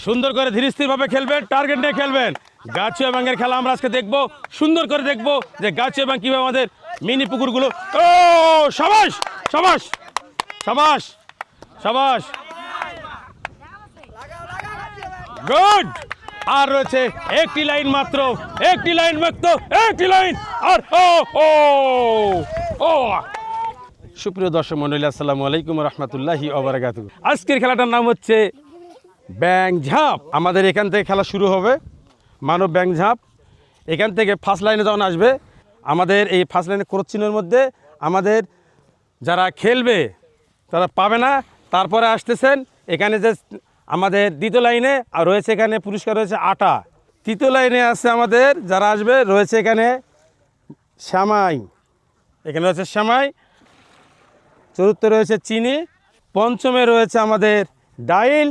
সুন্দর করে ধীর স্থিরভাবে খেলবেন, টার্গেট নিয়ে খেলবেন। গাছিয়া ব্যাঙের খেলা আমরা আজকে দেখবো, সুন্দর করে দেখবো যে গাছিয়া ব্যাঙ কীভাবে আমাদের মিনি পুকুরগুলো। ও সাবাস সাবাস সাবাস সাবাস, গুড। আর রয়েছে একটি লাইন মাত্র, একটি লাইন মাত্র, একটি লাইন আর ও ও ও। সুপ্রিয় দর্শক মণ্ডলী, আসসালামু আলাইকুম রহমতুল্লাহি ওয়া বারাকাতুহু। আজকের খেলাটার নাম হচ্ছে ব্যাঙ ঝাঁপ। আমাদের এখান থেকে খেলা শুরু হবে, মানব ব্যাঙ ঝাঁপ। এখান থেকে ফার্স্ট লাইনে যখন আসবে, আমাদের এই ফার্স্ট লাইনে ক্রস চিহ্নের মধ্যে আমাদের যারা খেলবে তারা পাবে না। তারপরে আসতেছেন এখানে যে আমাদের দ্বিতীয় লাইনে আর রয়েছে, এখানে পুরস্কার রয়েছে আটা। তৃতীয় লাইনে আছে আমাদের যারা আসবে, রয়েছে এখানে শ্যামাই, এখানে রয়েছে শ্যামাই। চতুর্থ রয়েছে চিনি, পঞ্চমে রয়েছে আমাদের ডাইল,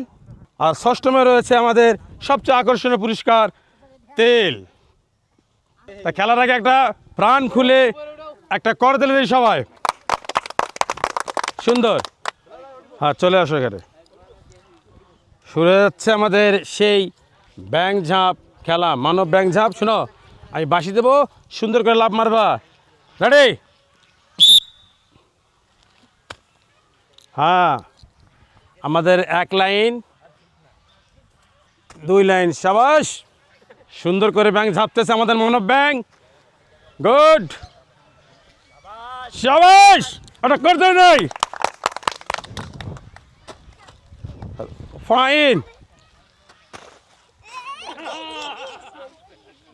আর ষষ্ঠমে রয়েছে আমাদের সবচেয়ে আকর্ষণীয় পুরস্কার তেল। তা খেলার আগে একটা প্রাণ খুলে একটা করতালি দিই সবাই, সুন্দর। হ্যাঁ, চলে আসো এখানে। শুরু যাচ্ছে আমাদের সেই ব্যাঙ ঝাঁপ খেলা, মানব ব্যাঙ ঝাঁপ। শোনো, আমি বাঁশি দেবো, সুন্দর করে লাফ মারবা। রেডি? হ্যাঁ, আমাদের এক লাইন, দুই লাইন, সাবাস। সুন্দর করে ব্যাঙ ঝাঁপতেছে আমাদের মানব ব্যাঙ, গুড, সাবাস। ওটা করতে নাই, ফাইন।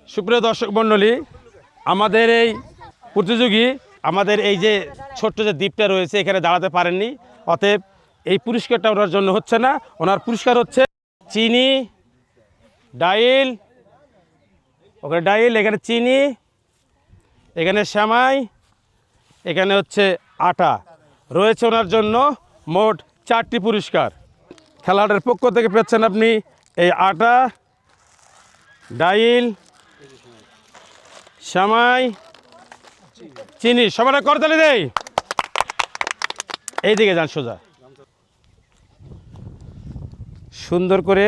সুপ্রিয় দর্শক মণ্ডলী, আমাদের এই প্রতিযোগী, আমাদের এই যে ছোট্ট যে দ্বীপটা রয়েছে, এখানে দাঁড়াতে পারেননি, অতএব এই পুরস্কারটা ওনার জন্য হচ্ছে না। ওনার পুরস্কার হচ্ছে চিনি, ডাইল, ওখানে ডাইল, এখানে চিনি, এখানে শ্যামাই, এখানে হচ্ছে আটা। রয়েছে ওনার জন্য মোট 4টি পুরস্কার। খেলাটার পক্ষ থেকে পেয়েছেন আপনি এই আটা, ডাইল, শ্যামাই, চিনি। সবাই করতালি দেই। এইদিকে যান সোজা, সুন্দর করে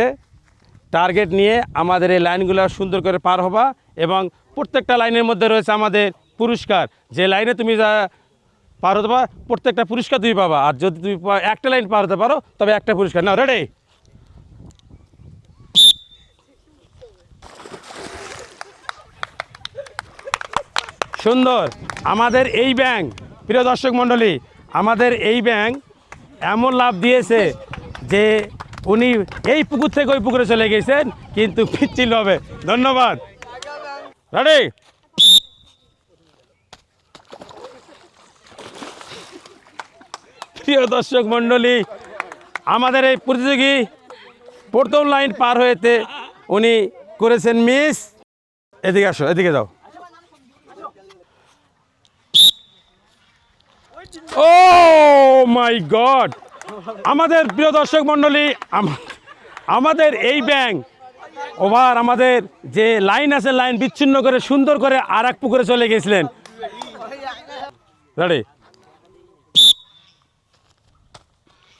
টার্গেট নিয়ে আমাদের এই লাইনগুলো সুন্দর করে পার হবা, এবং প্রত্যেকটা লাইনের মধ্যে রয়েছে আমাদের পুরস্কার। যে লাইনে তুমি যা পার হতে পারো, প্রত্যেকটা পুরস্কার তুমি পাবা। আর যদি তুমি একটা লাইন পার হতে পারো, তবে একটা পুরস্কার। না, রেডি? সুন্দর। আমাদের এই ব্যাঙ, প্রিয় দর্শক মণ্ডলী, আমাদের এই ব্যাঙ এমন লাভ দিয়েছে যে উনি এই পুকুর থেকে ওই পুকুরে চলে গেছেন, কিন্তু পিচ্ছিল হবে। ধন্যবাদ। রেডি? প্রিয় দর্শক মণ্ডলী, আমাদের এই প্রতিযোগী প্রথম লাইন পার হয়েতে উনি করেছেন মিস। এদিকে আসো, এদিকে যাও। ও মাই গড! আমাদের প্রিয় দর্শক মণ্ডলী, আমাদের এই ব্যাঙ ওভার আমাদের যে লাইন আছে, লাইন বিচ্ছিন্ন করে সুন্দর করে আর এক পুকুরে চলে গেছিলেন। রেডি?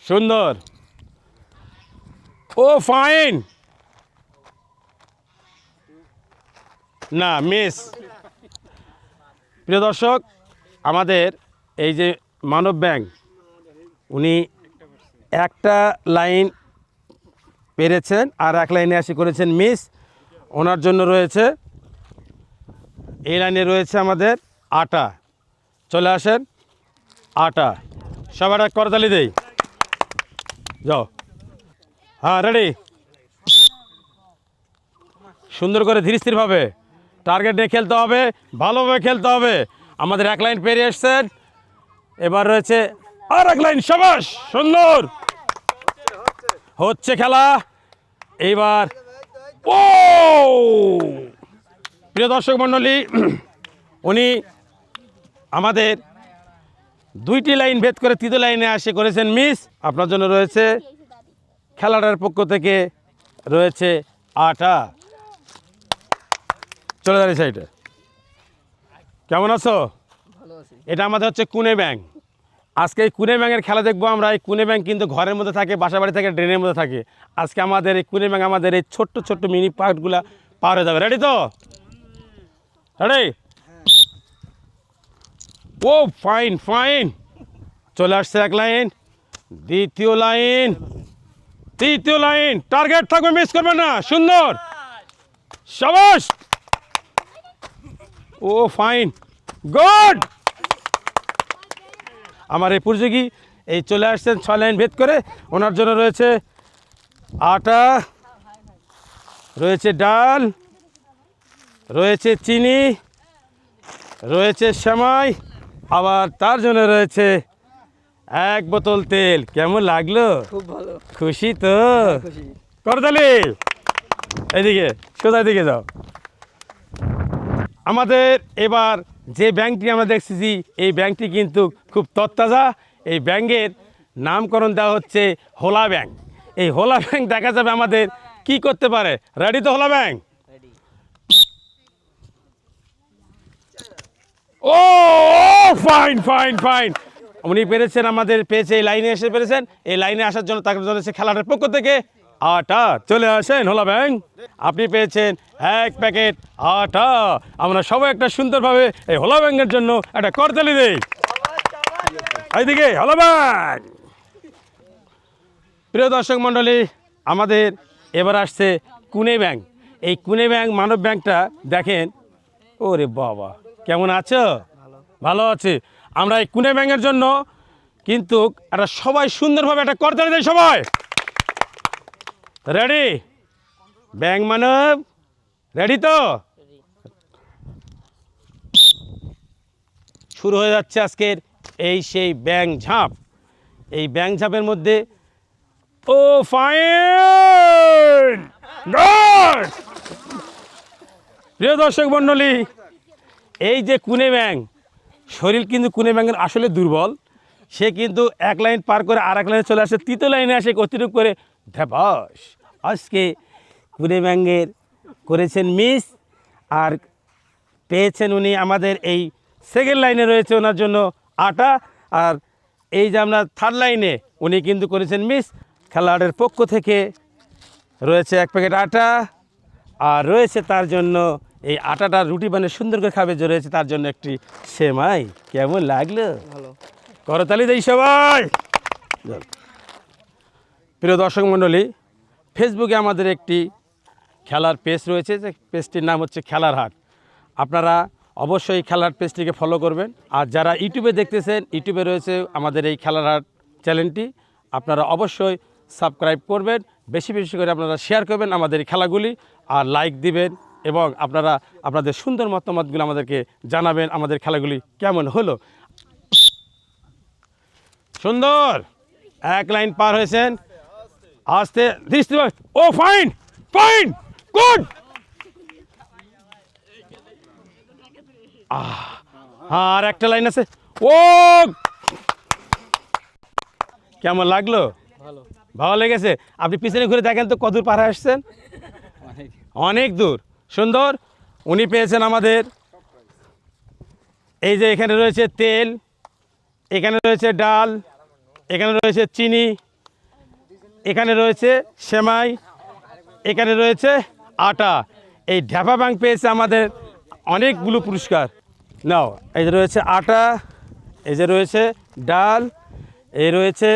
সুন্দর। ও ফাইন। না, মিস। প্রিয় দর্শক, আমাদের এই যে মানব ব্যাঙ, উনি একটা লাইন পেরেছেন আর এক লাইনে আসি করেছেন মিস। ওনার জন্য রয়েছে এই লাইনে রয়েছে আমাদের আটা। চলে আসেন, আটা। সবার এক করতালি দেই, যাও। হ্যাঁ, রেডি? সুন্দর করে ধীর স্থিরভাবে টার্গেট নিয়ে খেলতে হবে, ভালোভাবে খেলতে হবে। আমাদের এক লাইন পেরিয়ে এসছেন, এবার রয়েছে আর এক লাইন। সাবাস, সুন্দর। হচ্ছে খেলা এইবার। ও প্রিয় দর্শক মণ্ডলী, উনি আমাদের 2টি লাইন ভেদ করে তৃতীয় লাইনে আসে করেছেন মিস। আপনার জন্য রয়েছে খেলাটার পক্ষ থেকে রয়েছে আটা। চলে যাবে সাইডে। কেমন আছো? এটা আমাদের হচ্ছে কুনে ব্যাঙ। আজকে এই কুনে ব্যাঙের খেলা দেখবো আমরা। এই কুনে ব্যাঙ কিন্তু ঘরের মধ্যে থাকে, বাসা বাড়ি থাকে, ড্রেনের মধ্যে থাকে। আজকে আমাদের এই কুনে ব্যাঙ আমাদের এই ছোট্ট ছোট্ট মিনি পার্টগুলা পার হয়ে যাবে। রেডি তো? রেডি? ও ফাইন ফাইন, চলে আসছে এক লাইন, দ্বিতীয় লাইন, তৃতীয় লাইন। টার্গেট থাকবে, মিস করবে না। সুন্দর, শাবাশ। ও ফাইন, গুড। আমার এই প্রতিযোগী এই চলে আসছেন 6 লাইন ভেদ করে। ওনার জন্য রয়েছে আটা, রয়েছে ডাল, রয়েছে চিনি, রয়েছে সেমাই, আবার তার জন্য রয়েছে 1 বোতল তেল। কেমন লাগলো? খুব ভালো। খুশি তো? খুশি। করতালি। এইদিকে, সোজা দিকে যাও। আমাদের এবার যে ব্যাংকটি আমরা দেখতেছি, এই ব্যাংকটি কিন্তু খুব তরতাজা। এই ব্যাংকের নামকরণ দেওয়া হচ্ছে হোলা ব্যাংক। এই হোলা ব্যাংক দেখা যাবে আমাদের কি করতে পারে। রেডি তো হোলা ব্যাংক? ও ফাইন ফাইন ফাইন, উনি পেরেছেন, আমাদের পেয়েছে, এই লাইনে এসে পেরেছেন। এই লাইনে আসার জন্য তাকে জানাচ্ছে খেলাটার পক্ষ থেকে আটা। চলে আসেন হোলা ব্যাংক, আপনি পেয়েছেন 1 প্যাকেট আটা। আমরা সবাই একটা সুন্দরভাবে এই হোলা ব্যাংকের জন্য একটা করতালি দেই। এইদিকে হোলা ব্যাংক। প্রিয় দর্শক মণ্ডলী, আমাদের এবার আসছে কুনে ব্যাংক। এই কুনে ব্যাংক মানব ব্যাংকটা দেখেন। ওরে বাবা, কেমন আছো? ভালো আছে। আমরা এই কুনে ব্যাংকের জন্য কিন্তু একটা সবাই সুন্দরভাবে একটা করতালি দেয় সবাই। রেডি? ব্যাংক মানব রেডি তো? শুরু হয়ে যাচ্ছে আজকের এই সেই ব্যাং ঝাঁপ। এই ব্যাং ঝাঁপের মধ্যে ও ফাইন, গুড। প্রিয় দর্শক মণ্ডলী, এই যে কুনে ব্যাং, শরীর কিন্তু কুনে ব্যাঙের আসলে দুর্বল। সে কিন্তু 1 লাইন পার করে আর 1 লাইনে চলে আসে, তৃতীয় লাইনে আসে অতিরিক্ত করে ধ্যাপাস। আজকে কুনে ব্যাঙের করেছেন মিস, আর পেয়েছেন উনি আমাদের এই সেকেন্ড লাইনে রয়েছে ওনার জন্য আটা। আর এই যে আমরা থার্ড লাইনে উনি কিন্তু করেছেন মিস। খেলোয়াড়ের পক্ষ থেকে রয়েছে 1 প্যাকেট আটা, আর রয়েছে তার জন্য এই আটাটা রুটি বানিয়ে সুন্দর করে খাবে, যে রয়েছে তার জন্য একটি সেমাই। কেমন লাগলো? ভালো। করতালি দেই সবাই। প্রিয় দর্শক মণ্ডলী, ফেসবুকে আমাদের একটি খেলার পেজ রয়েছে, যে পেজটির নাম হচ্ছে খেলার হাট। আপনারা অবশ্যই খেলার পেজটিকে ফলো করবেন। আর যারা ইউটিউবে দেখতেছেন, ইউটিউবে রয়েছে আমাদের এই খেলার হাট চ্যানেলটি। আপনারা অবশ্যই সাবস্ক্রাইব করবেন, বেশি বেশি করে আপনারা শেয়ার করবেন আমাদের এই খেলাগুলি, আর লাইক দিবেন, এবং আপনারা আপনাদের সুন্দর মতামতগুলো আমাদেরকে জানাবেন আমাদের খেলাগুলি কেমন হলো। সুন্দর 1 লাইন পার হয়েছেন, আস্তে দৃষ্টি। ও ফাইন ফাইন, গুড। হ্যাঁ, আর একটা লাইন আছে। ও কেমন লাগলো? ভালো। ভালো লেগেছে? আপনি পিছনে ঘুরে দেখেন তো কতদূর পার হয়ে আসছেন। অনেক দূর। সুন্দর। উনি পেয়েছেন আমাদের এই যে এখানে রয়েছে তেল, এখানে রয়েছে ডাল, এখানে রয়েছে চিনি, এখানে রয়েছে সেমাই, এখানে রয়েছে আটা। এই ঢ্যাপা ব্যাংক পেয়েছে আমাদের অনেকগুলো পুরস্কার। নাও, এই যে রয়েছে আটা, এই যে রয়েছে ডাল, এই রয়েছে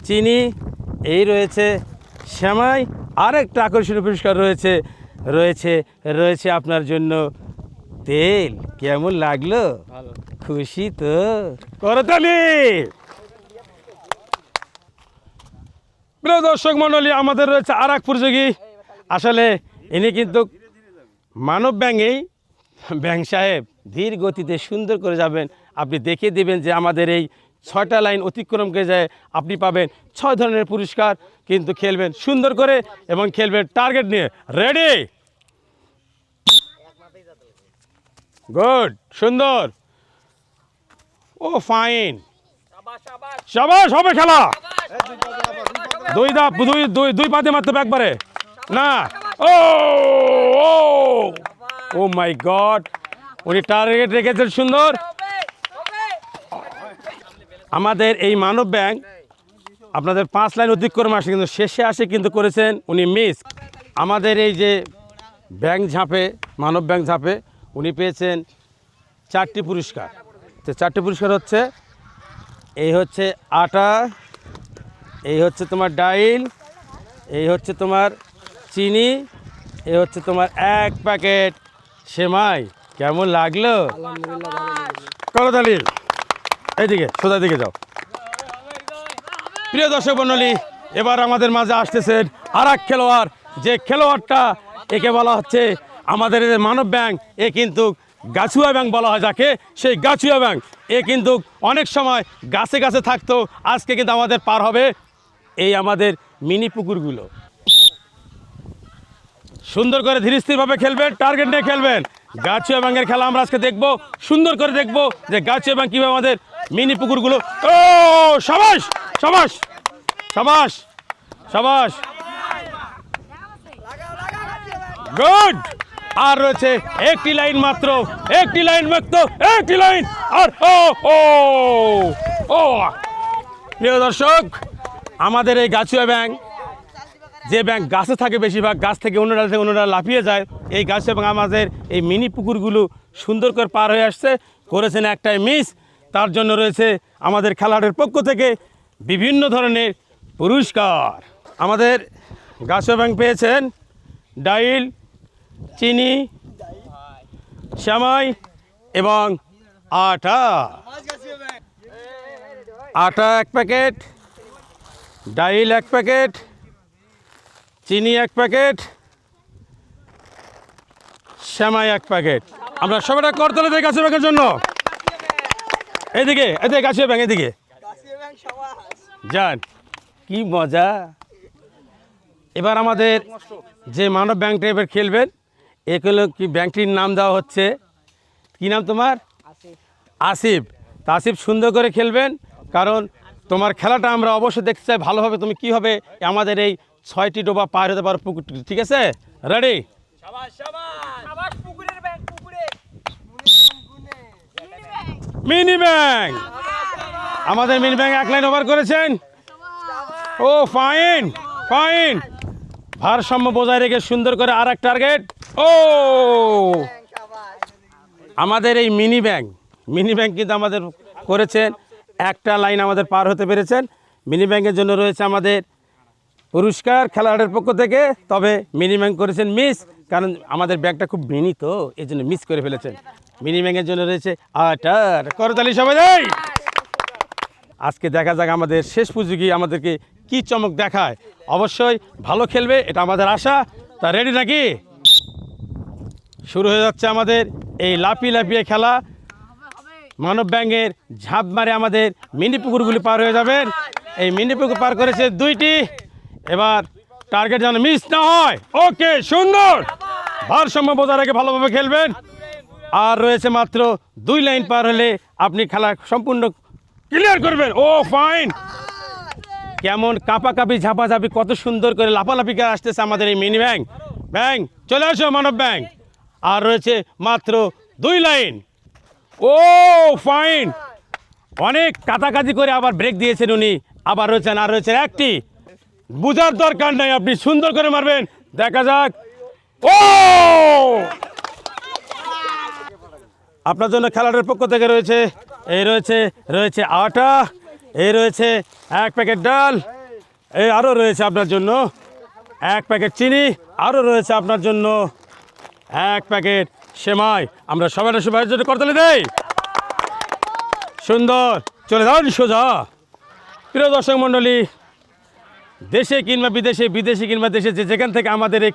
চিনি, এই রয়েছে সেমাই, আর একটা আকর্ষণীয় পুরস্কার রয়েছে রয়েছে রয়েছে আপনার জন্য তেল। কেমন লাগলো? ভালো। খুশি তো? করতালি। প্রিয় দর্শক মণ্ডলী, আমাদের রয়েছে আর এক প্রতিযোগী। আসলে ইনি কিন্তু মানব ব্যাঙেই ব্যাং সাহেব ধীর গতিতে সুন্দর করে যাবেন। আপনি দেখিয়ে দেবেন যে আমাদের এই 6টা লাইন অতিক্রম করে যায় আপনি পাবেন 6 ধরনের পুরস্কার। কিন্তু খেলবেন সুন্দর করে এবং খেলবেন টার্গেট নিয়ে। রেডি? গুড, সুন্দর। ও ফাইন, শাবাশ। হবে খেলা। দুই পাতে মারতে হবে একবারে না। ও ও মাই গড, উনি টার্গেট রেখেছেন সুন্দর। আমাদের এই মানব ব্যাংক আপনাদের 5 লাইন অতিক্রম আসে, কিন্তু শেষে আসে কিন্তু করেছেন উনি মিস। আমাদের এই যে ব্যাংক ঝাঁপে, মানব ব্যাংক ঝাঁপে উনি পেয়েছেন 4টি পুরস্কার। তো 4টি পুরস্কার হচ্ছে, এই হচ্ছে আটা, এই হচ্ছে তোমার ডাইল, এই হচ্ছে তোমার চিনি, এই হচ্ছে তোমার 1 প্যাকেট সেমাই। কেমন লাগলো? করতালি। এইদিকে সোজা দিকে যাও। প্রিয় দর্শক মণ্ডলী, এবার আমাদের মাঝে আসতেছেন আর এক খেলোয়াড়, যে খেলোয়াড়টা একে বলা হচ্ছে আমাদের এই মানব ব্যাংক, এ কিন্তু গাছুয়া ব্যাংক বলা হয় যাকে, সেই গাছুয়া ব্যাংক এ কিন্তু অনেক সময় গাছে গাছে থাকতো, আজকে কিন্তু আমাদের পার হবে এই আমাদের মিনি পুকুরগুলো। সুন্দর করে ধীরস্থিরভাবে খেলবেন, টার্গেট নিয়ে খেলবেন। গাছুয়া ব্যাংকের খেলা আমরা আজকে দেখবো, সুন্দর করে দেখবো যে গাছুয়া ব্যাংক কীভাবে আমাদের মিনি পুকুরগুলো। ও সাবাস সাবাস সাবাস সাবাস, গুড। আর রয়েছে একটি লাইন মাত্র, একটি লাইন মাত্র, একটি লাইন। আর ও ও ও প্রিয় দর্শক, আমাদের এই গাছুয়া ব্যাংক, যে ব্যাংক গাছে থাকে বেশিরভাগ, গাছ থেকে অন্য ডাল থেকে অন্য ডাল লাফিয়ে যায়, এই গাছুয়া ব্যাংক আমাদের এই মিনি পুকুরগুলো সুন্দর করে পার হয়ে আসছে, করেছেন একটাই মিস। তার জন্য রয়েছে আমাদের খেলোয়াড়ের পক্ষ থেকে বিভিন্ন ধরনের পুরস্কার। আমাদের গাছুয়া ব্যাংক পেয়েছেন ডাইল, চিনি, সেমাই এবং আটা। আটা 1 প্যাকেট, ডাইল 1 প্যাকেট, চিনি 1 প্যাকেট, সেমাই 1 প্যাকেট। আমরা সবাইটা করতলে দেই গাছুয়া ব্যাংকের জন্য। এদিকে এদিকে গাছুয়া ব্যাংক, এদিকে যান, কি মজা। এবার আমাদের যে মানব ব্যাংকটা এবার খেলবেন, এগুলো কি ব্যাংকটির নাম দেওয়া হচ্ছে, কি নাম তোমার? আসিফ। তা আসিফ, সুন্দর করে খেলবেন, কারণ তোমার খেলাটা আমরা অবশ্যই দেখতে চাই ভালোভাবে। তুমি কীভাবে আমাদের এই 6টি ডোবা পার হতে পারো পুকুরটি, ঠিক আছে? রেডি? মিনি ব্যাংক, আমাদের মিনি ব্যাংক 1 লাইন ওভার করেছেন। ও ফাইন ফাইন, ভারসাম্য বজায় রেখে সুন্দর করে আর এক টার্গেট। ও আমাদের এই মিনি ব্যাংক কিন্তু আমাদের করেছেন, একটা লাইন আমাদের পার হতে পেরেছেন। মিনি ব্যাংকের জন্য রয়েছে আমাদের পুরস্কার খেলোয়াড়ের পক্ষ থেকে, তবে মিনি ব্যাংক করেছেন মিস, কারণ আমাদের ব্যাংকটা খুব মিনি, তো এই জন্য মিস করে ফেলেছেন। মিনি ব্যাংকের জন্য রয়েছে আটার। করতালি সবাই যাই। আজকে দেখা যাক আমাদের শেষ পুঁজিকে আমাদেরকে কি চমক দেখায়। অবশ্যই ভালো খেলবে, এটা আমাদের আশা। তা রেডি নাকি? শুরু হয়ে যাচ্ছে আমাদের এই লাফিয়ে লাফিয়ে খেলা। মানব ব্যাংকের ঝাঁপ মারে আমাদের মিনি পুকুরগুলি পার হয়ে যাবেন। এই মিনি পুকুর পার করেছে 2টি। এবার টার্গেট যেন মিস না হয়। ওকে, সুন্দর, ভারসাম্য বজায় রেখে ভালোভাবে খেলবেন। আর রয়েছে মাত্র 2 লাইন পার হলে আপনি খেলা সম্পূর্ণ ক্লিয়ার করবেন। ও ফাইন, কেমন কাপাকাপি ঝাপাঝাপি, কত সুন্দর করে লাফালাফি করে আসতেছে আমাদের এই মিনি ব্যাংক। ব্যাংক চলে আসো মানব ব্যাংক। আর রয়েছে মাত্র 2 লাইন। ও ফাইন, অনেক কাটাকাটি করে আবার ব্রেক দিয়েছেন উনি। আবার রয়েছেন, আর রয়েছে 1টি। বুঝার দরকার নাই, আপনি সুন্দর করে মারবেন। দেখা যাক। ও আপনার জন্য খেলাটার পক্ষ থেকে রয়েছে, এই রয়েছে আটা, এই রয়েছে 1 প্যাকেট ডাল, এই আরও রয়েছে আপনার জন্য 1 প্যাকেট চিনি, আরও রয়েছে আপনার জন্য 1 প্যাকেট সেমাই। আমরা সবাই জন্য করতালি দেই। সুন্দর, চলে যান সোজা। প্রিয় দর্শক মণ্ডলী, দেশে কিংবা বিদেশে, বিদেশে কিংবা দেশে, যেখান থেকে আমাদের এই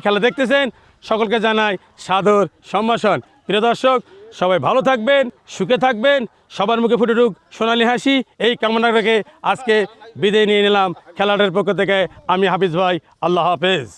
খেলা দেখতেছেন, সকলকে জানাই সাদর সম্ভাষণ। প্রিয় দর্শক, সবাই ভালো থাকবেন, সুখে থাকবেন, সবার মুখে ফুটে উঠুক সোনালি হাসি, এই কামনা রেখে আজকে বিদায় নিয়ে নিলাম খেলাটার পক্ষ থেকে। আমি হাফিজ ভাই, আল্লাহ হাফেজ।